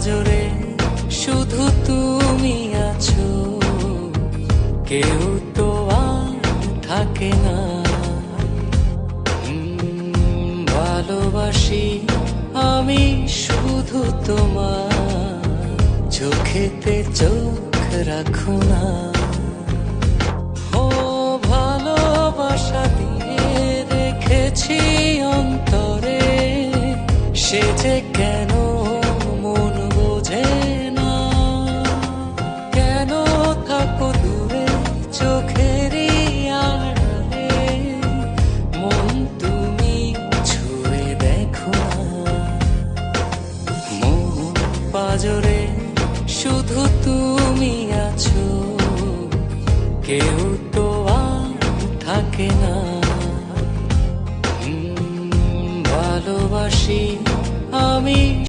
পাজরে শুধু তুমি আছো, কেউ তো আর থাকে না। ভালোবাসি আমি শুধু তোমার, চোখেতে চোখ রাখো না। ও ভালোবাসা দিয়ে রেখেছি অন্তরে, সে যে কেন মন বোঝে না। কেন থাকো দূরে চোখেরই আড়ালে, মন তুমি ছুঁয়ে দেখো না। মন পাজরে শুধু তুমি আছো, কেউ তো আর থাকে না। ভালোবাসি আমি